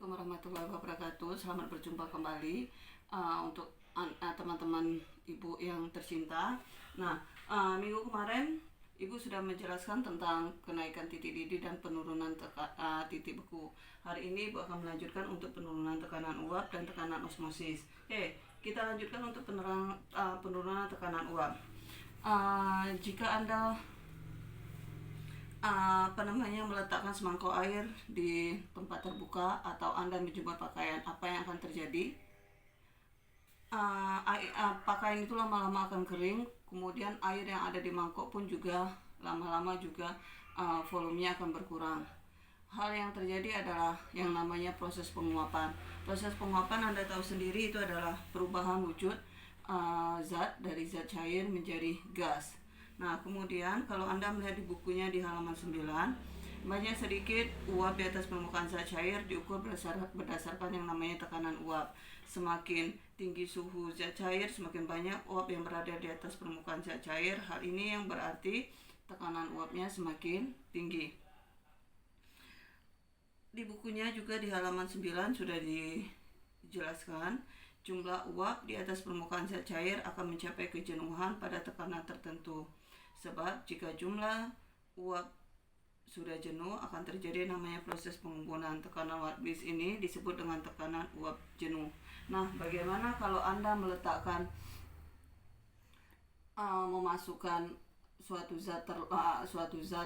Assalamualaikum warahmatullahi wabarakatuh. Selamat berjumpa kembali untuk teman-teman ibu yang tercinta. Nah, minggu kemarin ibu sudah menjelaskan tentang kenaikan titik didih dan penurunan titik beku. Hari ini ibu akan melanjutkan untuk penurunan tekanan uap dan tekanan osmosis. Kita lanjutkan untuk penurunan tekanan uap. Jika Anda meletakkan semangkuk air di tempat terbuka atau Anda menjemur pakaian, apa yang akan terjadi? Pakaian itu lama-lama akan kering, kemudian air yang ada di mangkok pun juga lama-lama juga volumenya akan berkurang. Hal yang terjadi adalah yang namanya proses penguapan. Proses penguapan Anda tahu sendiri, itu adalah perubahan wujud zat dari zat cair menjadi gas. Nah, kemudian kalau Anda melihat di bukunya di halaman 9, banyak sedikit uap di atas permukaan zat cair diukur berdasarkan yang namanya tekanan uap. Semakin tinggi suhu zat cair, semakin banyak uap yang berada di atas permukaan zat cair. Hal ini yang berarti tekanan uapnya semakin tinggi. Di bukunya juga di halaman 9 sudah dijelaskan, jumlah uap di atas permukaan zat cair akan mencapai kejenuhan pada tekanan tertentu. Sebab jika jumlah uap sudah jenuh, akan terjadi namanya proses pengumpulan. Tekanan Watt-Bliss ini disebut dengan tekanan uap jenuh. Nah, bagaimana kalau Anda meletakkan memasukkan suatu zat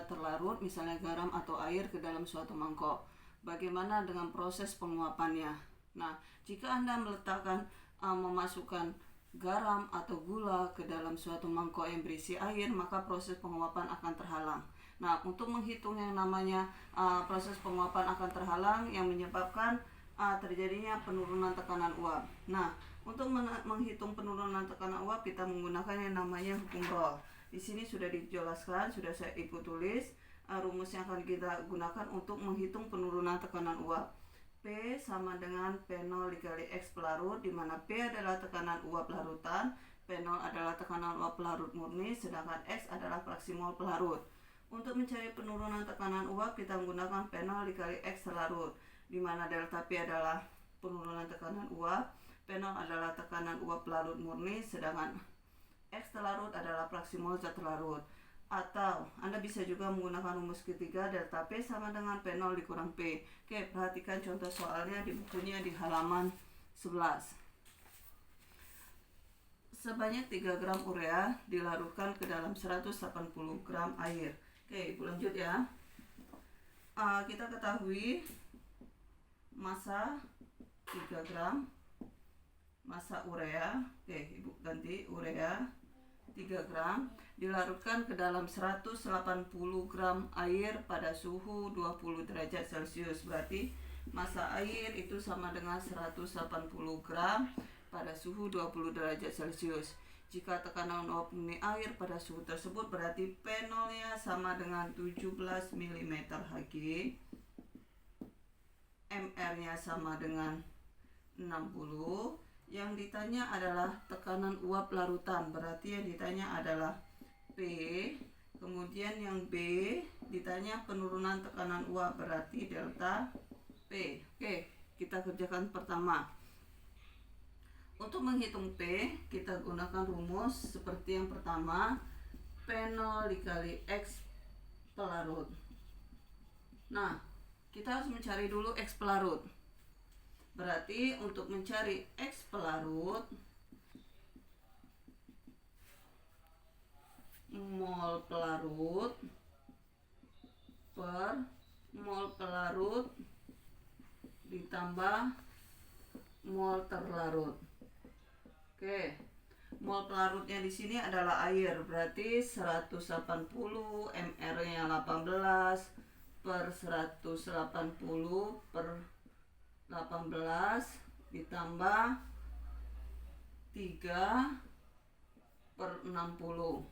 terlarut, misalnya garam atau air, ke dalam suatu mangkok? Bagaimana dengan proses penguapannya? Nah, jika Anda meletakkan memasukkan garam atau gula ke dalam suatu mangkok yang berisi air, maka proses penguapan akan terhalang. Nah, untuk menghitung yang namanya proses penguapan akan terhalang yang menyebabkan terjadinya penurunan tekanan uap. Nah, untuk menghitung penurunan tekanan uap, kita menggunakan yang namanya hukum Rolle. Di sini sudah dijelaskan, sudah saya ikut tulis rumus yang akan kita gunakan untuk menghitung penurunan tekanan uap. P sama dengan P0 dikali X pelarut, di mana P adalah tekanan uap larutan, P0 adalah tekanan uap pelarut murni, sedangkan X adalah fraksi mol pelarut. Untuk mencari penurunan tekanan uap, kita menggunakan P0 dikali X larut, di mana delta P adalah penurunan tekanan uap, P0 adalah tekanan uap pelarut murni, sedangkan X larut adalah fraksi mol zat larut. Atau Anda bisa juga menggunakan rumus ketiga, delta P sama dengan P0 dikurang P. Perhatikan contoh soalnya di bukunya di halaman 11. Sebanyak 3 gram urea dilarutkan ke dalam 180 gram air. Ibu lanjut ya. Kita ketahui massa 3 gram massa urea. Ibu ganti urea 3 gram dilarutkan ke dalam 180 gram air pada suhu 20 derajat Celcius. Berarti massa air itu sama dengan 180 gram pada suhu 20 derajat Celcius. Jika tekanan uap murni air pada suhu tersebut, berarti P0-nya sama dengan 17 mm Hg, MR-nya sama dengan 60. Yang ditanya adalah tekanan uap larutan, berarti yang ditanya adalah P. Kemudian yang B ditanya penurunan tekanan uap, berarti delta P. Kita kerjakan pertama. Untuk menghitung P, kita gunakan rumus seperti yang pertama, P0 dikali X pelarut. Nah, kita harus mencari dulu X pelarut. Berarti untuk mencari X pelarut, mol pelarut per mol pelarut ditambah mol terlarut. Mol pelarutnya di sini adalah air, berarti 180, MR-nya 18 per 180 per 18 ditambah 3 per 60.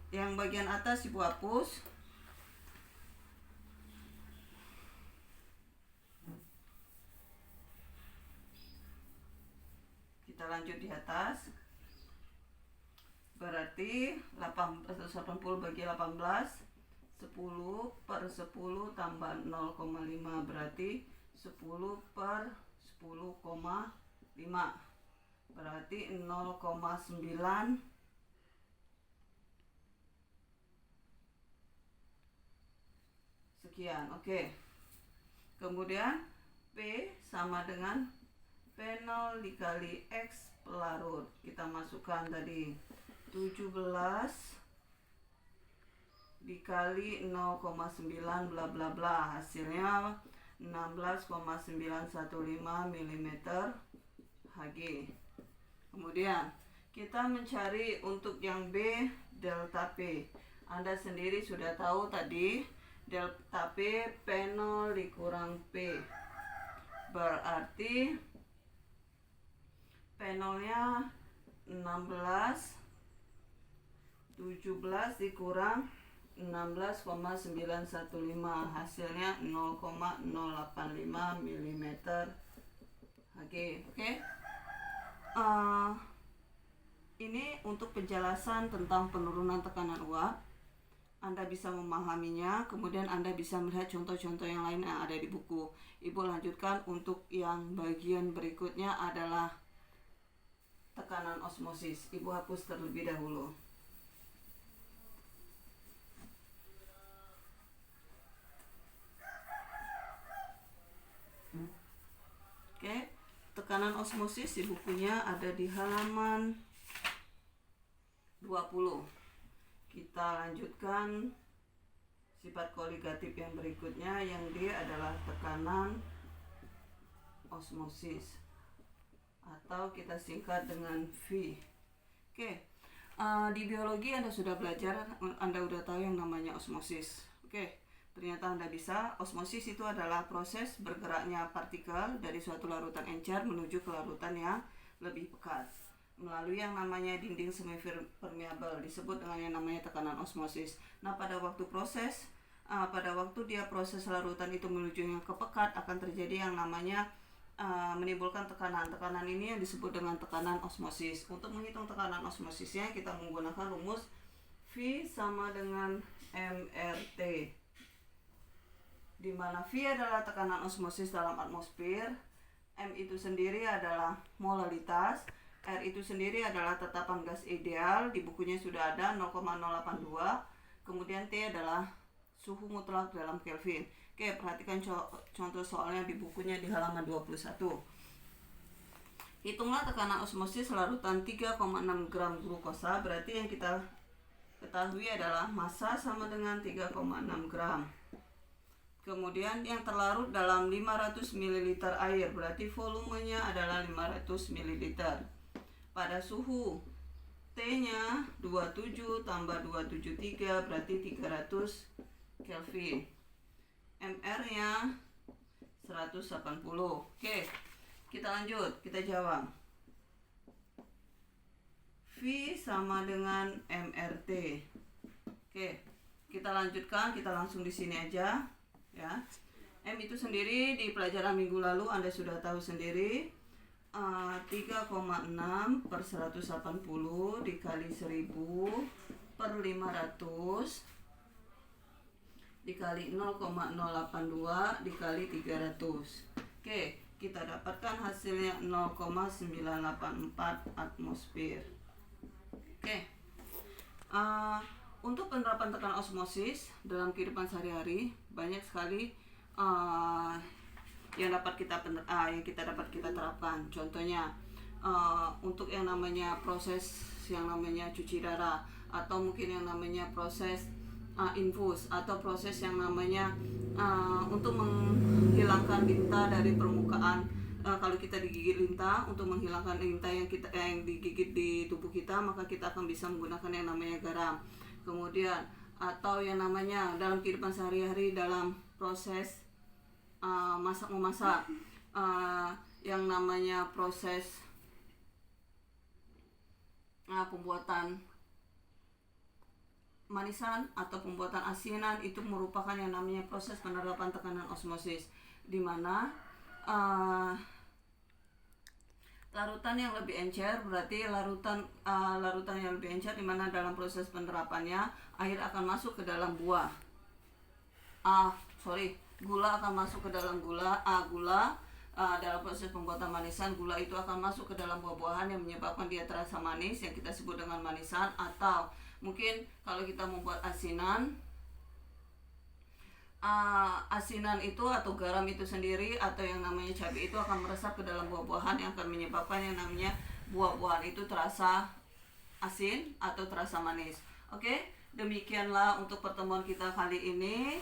Yang bagian atas ibu hapus. Kita lanjut di atas. Berarti 180 bagi 18 10/10 tambah 0,5 berarti 10/10,5 berarti 0,9 sekian. Oke. Kemudian P sama dengan P0 dikali X pelarut. Kita masukkan tadi 17 dikali 0,9 bla bla bla, hasilnya 16,915 mm Hg. Kemudian kita mencari untuk yang B delta P. Anda sendiri sudah tahu tadi delta P P0 dikurang P, berarti P0 nya 16, 17 dikurang 16,915, hasilnya 0,085 mm Hg. Oke. Ini untuk penjelasan tentang penurunan tekanan uap. Anda bisa memahaminya, kemudian Anda bisa melihat contoh-contoh yang lain yang ada di buku. Ibu lanjutkan untuk yang bagian berikutnya adalah tekanan osmosis. Ibu hapus terlebih dahulu. Oke, tekanan osmosis di bukunya ada di halaman 20. Kita lanjutkan sifat koligatif yang berikutnya, yang dia adalah tekanan osmosis atau kita singkat dengan V. Oke, di biologi Anda sudah belajar, Anda sudah tahu yang namanya osmosis. Oke, ternyata Anda bisa. Osmosis itu adalah proses bergeraknya partikel dari suatu larutan encer menuju ke larutan yang lebih pekat melalui yang namanya dinding semi permeabel, disebut dengan yang namanya tekanan osmosis. Nah, pada waktu dia proses larutan itu menuju yang ke pekat, akan terjadi yang namanya menimbulkan tekanan. Tekanan ini yang disebut dengan tekanan osmosis. Untuk menghitung tekanan osmosisnya kita menggunakan rumus V sama dengan mRT, di mana V adalah tekanan osmosis dalam atmosfer, M itu sendiri adalah molaritas, R itu sendiri adalah tetapan gas ideal, di bukunya sudah ada 0,082, kemudian T adalah suhu mutlak dalam Kelvin. Oke, perhatikan contoh soalnya di bukunya di halaman 21. Hitunglah tekanan osmosis larutan 3,6 gram glukosa, berarti yang kita ketahui adalah massa sama dengan 3,6 gram. Kemudian yang terlarut dalam 500 ml air, berarti volumenya adalah 500 ml. Pada suhu T-nya 27 tambah 273 berarti 300 Kelvin. MR-nya 180. Oke, kita lanjut, kita jawab. V sama dengan mRT. Oke, kita lanjutkan, kita langsung di sini aja ya. M itu sendiri di pelajaran minggu lalu Anda sudah tahu sendiri, 3,6 per 180 dikali 1000 per 500 dikali 0,082 dikali 300. Oke, kita dapatkan hasilnya 0,984 atmosfer. Oke, untuk penerapan tekanan osmosis dalam kehidupan sehari-hari banyak sekali yang kita dapat kita terapkan. Contohnya untuk yang namanya proses yang namanya cuci darah, atau mungkin yang namanya proses infus, atau proses yang namanya untuk menghilangkan lintah dari permukaan. Kalau kita digigit lintah, untuk menghilangkan lintah yang digigit di tubuh kita, maka kita akan bisa menggunakan yang namanya garam. Kemudian atau yang namanya dalam kehidupan sehari-hari dalam proses memasak, yang namanya proses pembuatan manisan atau pembuatan asinan, itu merupakan yang namanya proses penerapan tekanan osmosis, di mana larutan yang lebih encer, berarti larutan yang lebih encer, di mana dalam proses penerapannya air akan masuk ke dalam buah. gula akan masuk ke dalam dalam proses pembuatan manisan. Gula itu akan masuk ke dalam buah-buahan yang menyebabkan dia terasa manis, yang kita sebut dengan manisan. Atau mungkin kalau kita membuat asinan itu atau garam itu sendiri atau yang namanya cabai itu akan meresap ke dalam buah-buahan yang akan menyebabkan yang namanya buah-buahan itu terasa asin atau terasa manis. Oke, demikianlah untuk pertemuan kita kali ini.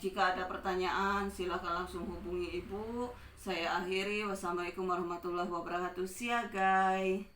Jika ada pertanyaan silakan langsung hubungi Ibu. Saya akhiri. Wassalamualaikum warahmatullahi wabarakatuh. See ya guys.